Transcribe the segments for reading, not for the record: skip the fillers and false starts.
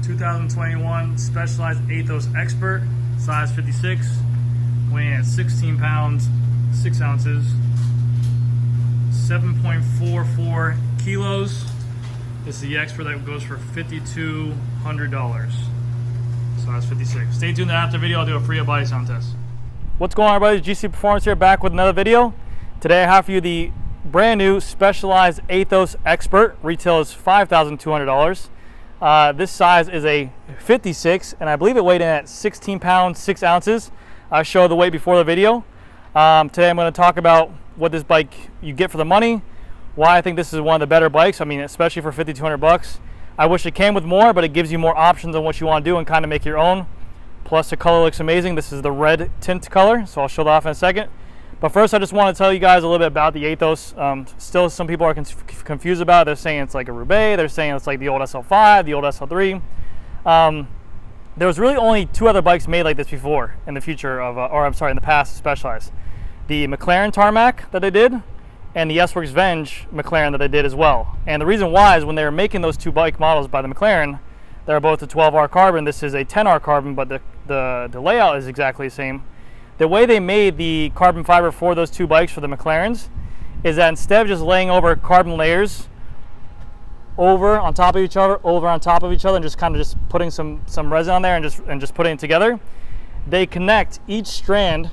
2021 Specialized Aethos Expert, size 56, weighing at 16 pounds, 6 ounces, 7.44 kilos. This is the Expert that goes for $5,200. Size 56. Stay tuned after the video. I'll do a free body sound test. What's going on, everybody? GC Performance here, back with another video. Today I have for you the brand new Specialized Aethos Expert. Retail is $5,200. This size is a 56, and I believe it weighed in at 16 pounds, 6 ounces. I showed the weight before the video. Today I'm going to talk about what this bike you get for the money, why I think this is one of the better bikes. I mean, especially for $5,200. I wish it came with more, but it gives you more options on what you want to do and kind of make your own. Plus, the color looks amazing. This is the red tint color, so I'll show that off in a second. But first, I just want to tell you guys a little bit about the Aethos. Still, some people are confused about it. They're saying it's like a Roubaix. They're saying it's like the old SL5, the old SL3. There was really only 2 other bikes made like this before in the future of, in the past, Specialized. The McLaren Tarmac that they did, and the S-Works Venge McLaren that they did as well. And the reason why is when they were making those 2 bike models by the McLaren, they're both a 12R carbon. This is a 10R carbon, but the layout is exactly the same. The way they made the carbon fiber for those 2 bikes for the McLarens is that instead of just laying over carbon layers over on top of each other, and just kind of just putting some resin on there and just putting it together, they connect each strand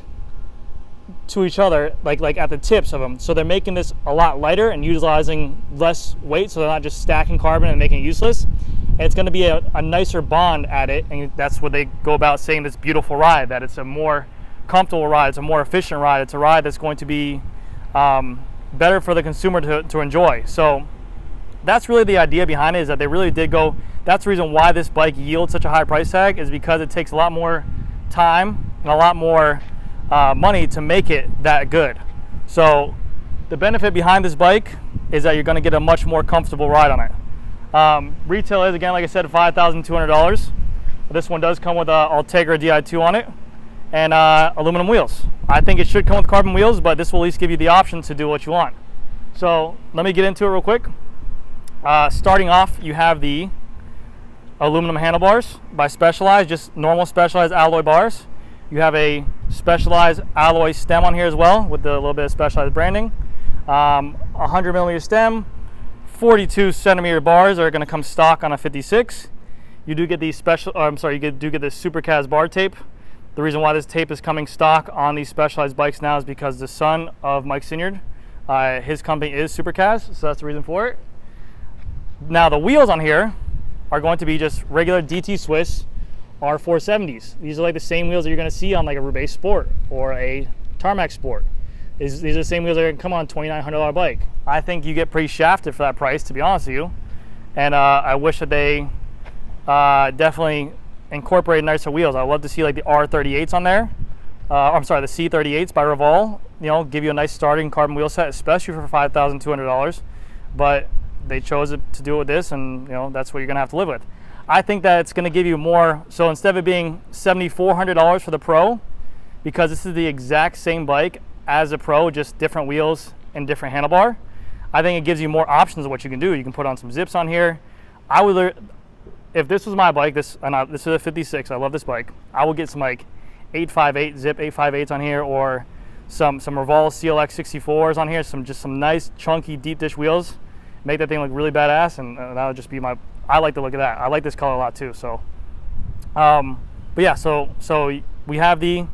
to each other like at the tips of them. So they're making this a lot lighter and utilizing less weight, so they're not just stacking carbon and making it useless. And it's going to be a nicer bond at it, and that's what they go about saying this beautiful ride, that it's a more comfortable ride, it's a more efficient ride, it's a ride that's going to be better for the consumer to enjoy. So that's really the idea behind it, is that they really did go, that's the reason why this bike yields such a high price tag, is because it takes a lot more time and a lot more money to make it that good. So the benefit behind this bike is that you're going to get a much more comfortable ride on it. Retail is, again, like I said, $5,200. This one does come with a Ultegra Di2 on it and aluminum wheels. I think it should come with carbon wheels, but this will at least give you the option to do what you want. So let me get into it real quick. Starting off, you have the aluminum handlebars by Specialized, just normal Specialized alloy bars. You have a Specialized alloy stem on here as well, with a little bit of Specialized branding. 100mm stem, 42 centimeter bars are going to come stock on a 56. You do get the do get this Supercaz bar tape. The reason why this tape is coming stock on these Specialized bikes now is because the son of Mike Sinyard, his company is Supercaz, so that's the reason for it. Now the wheels on here are going to be just regular DT Swiss R470s. These are like the same wheels that you're going to see on like a Roubaix Sport or a Tarmac Sport. These are the same wheels that are going to come on a $2,900 bike. I think you get pretty shafted for that price, to be honest with you. And I wish that they definitely incorporate nicer wheels. I'd love to see like the R38s on there. The C38s by Revol. You know, give you a nice starting carbon wheel set, especially for $5,200. But they chose to do it with this, and you know that's what you're gonna have to live with. I think that it's gonna give you more. So instead of it being $7,400 for the Pro, because this is the exact same bike as a Pro, just different wheels and different handlebar, I think it gives you more options of what you can do. You can put on some zips on here. I would, if this was my bike, this is a 56, I love this bike, I would get some like 858 zip 858s on here, or some Revol CLX 64s on here, some nice chunky deep dish wheels, make that thing look really badass, and that would just be my, I like the look of that. I like this color a lot too. So but yeah, so we have the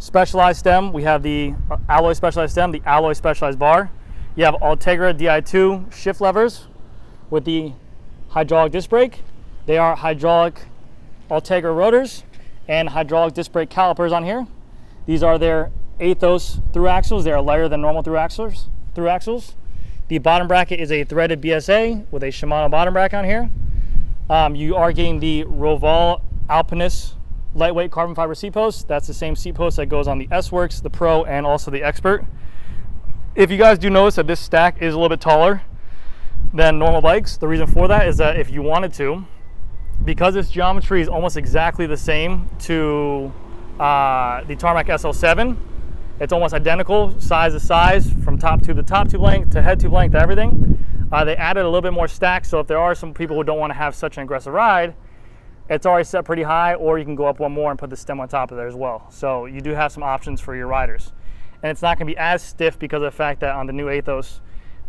Specialized stem, we have the alloy Specialized stem, the alloy Specialized bar. You have Ultegra Di2 shift levers with the hydraulic disc brake. They are hydraulic Ultegra rotors and hydraulic disc brake calipers on here. These are their Aethos through axles. They are lighter than normal through axles. The bottom bracket is a threaded BSA with a Shimano bottom bracket on here. You are getting the Revol Alpinist lightweight carbon fiber seat post. That's the same seat post that goes on the S-Works, the Pro, and also the Expert. If you guys do notice that this stack is a little bit taller than normal bikes, the reason for that is that if you wanted to, because this geometry is almost exactly the same to the Tarmac SL7, it's almost identical size to size, from top tube to top tube length to head tube length to everything. They added a little bit more stack, so if there are some people who don't want to have such an aggressive ride, it's already set pretty high, or you can go up one more and put the stem on top of there as well. So you do have some options for your riders. And it's not going to be as stiff because of the fact that on the new Aethos,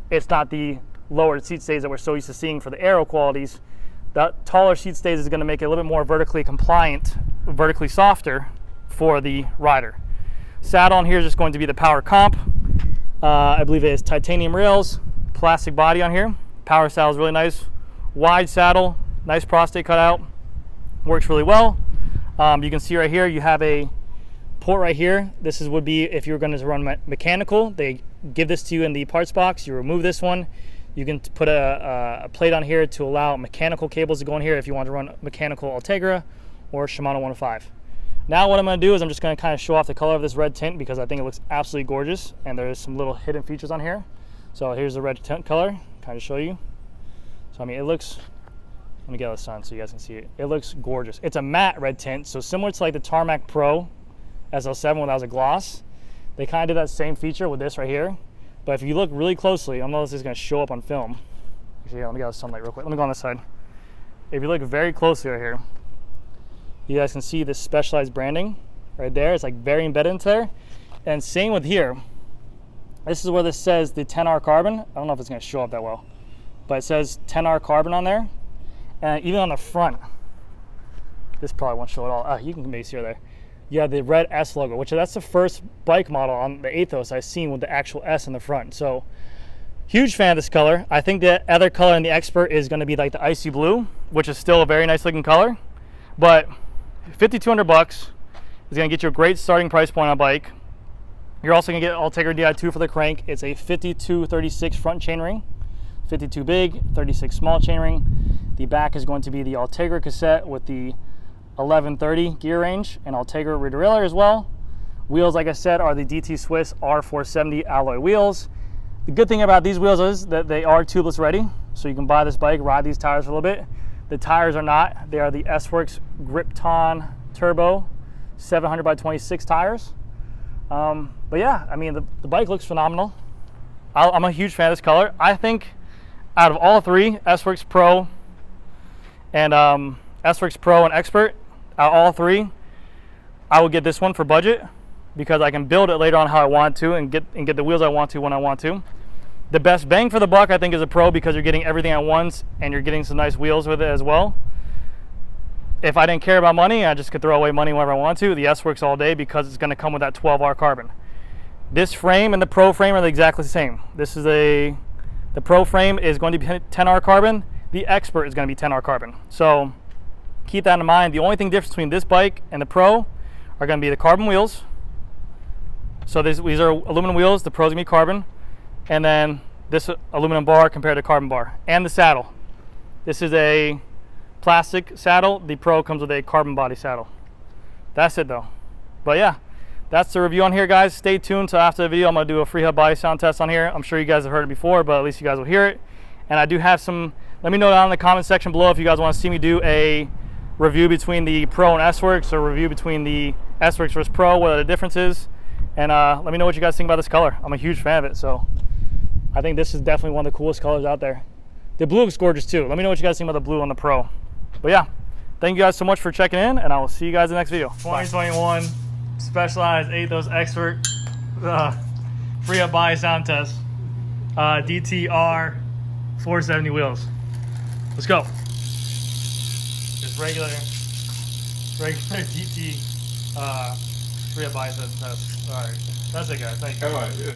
it's not the lower seat stays that we're so used to seeing for the aero qualities. That taller seat stays is going to make it a little bit more vertically compliant, vertically softer for the rider. Saddle on here is just going to be the Power Comp. I believe it is titanium rails, plastic body on here. Power saddle is really nice. Wide saddle, nice prostate cutout. Works really well. You can see right here, you have a port right here. This would be if you're going to run mechanical. They give this to you in the parts box. You remove this one. You can put a plate on here to allow mechanical cables to go in here if you want to run mechanical Ultegra or Shimano 105. Now what I'm going to do is I'm just going to kind of show off the color of this red tint because I think it looks absolutely gorgeous, and there's some little hidden features on here. So here's the red tint color, kind of show you. So I mean, it looks, let me get this on so you guys can see it. It looks gorgeous. It's a matte red tint, so similar to like the Tarmac Pro SL7 when that was a gloss. They kind of did that same feature with this right here. But if you look really closely, I don't know if this is going to show up on film. Actually, yeah, let me get the sunlight real quick. Let me go on this side. If you look very closely right here, you guys can see this specialized branding right there. It's like very embedded into there. And same with here. This is where this says the 10R carbon. I don't know if it's going to show up that well, but it says 10R carbon on there. And even on the front, this probably won't show it all. You can maybe see it there. You have the red S logo, which that's the first bike model on the Aethos I've seen with the actual S in the front. So huge fan of this color. I think the other color in the Expert is going to be like the icy blue, which is still a very nice looking color. But $5,200 is going to get you a great starting price point on a bike. You're also going to get Ultegra Di2 for the crank. It's a 52-36 front chainring, 52 big, 36 small chainring. The back is going to be the Ultegra cassette with the 1130 gear range and Ultegra rear derailleur as well. Wheels, like I said, are the DT Swiss R470 alloy wheels. The good thing about these wheels is that they are tubeless ready, so you can buy this bike, ride these tires for a little bit. The tires are not. They are the S-Works Gripton Turbo 700 by 26 tires. But yeah, I mean, the bike looks phenomenal. I'm a huge fan of this color. I think out of all three, S-Works Pro and S-Works Pro and Expert, out of all three, I would get this one for budget because I can build it later on how I want to and get the wheels I want to when I want to. The best bang for the buck, I think, is a Pro because you're getting everything at once and you're getting some nice wheels with it as well. If I didn't care about money, I just could throw away money whenever I want to. The S-Works all day because it's going to come with that 12R carbon. This frame and the Pro frame are exactly the same. This is the Pro frame is going to be 10R carbon. The Expert is going to be 10R carbon. So keep that in mind. The only thing difference between this bike and the Pro are going to be the carbon wheels. So these are aluminum wheels. The Pro's going to be carbon. And then this aluminum bar compared to carbon bar. And the saddle. This is a plastic saddle. The Pro comes with a carbon body saddle. That's it though. But yeah, that's the review on here, guys. Stay tuned till after the video. I'm going to do a free hub body sound test on here. I'm sure you guys have heard it before, but at least you guys will hear it. And I do have some, let me know down in the comment section below if you guys want to see me do a review between the Pro and S-Works, or review between the S-Works versus Pro, what are the differences. And let me know what you guys think about this color. I'm a huge fan of it, so I think this is definitely one of the coolest colors out there. The blue looks gorgeous too. Let me know what you guys think about the blue on the Pro. But yeah, thank you guys so much for checking in, and I will see you guys in the next video. 2021 Specialized Aethos Expert free up body sound test. DTR 470 wheels. Let's go. Just regular DT free up body sound test. All right, that's it, guys. Thank you.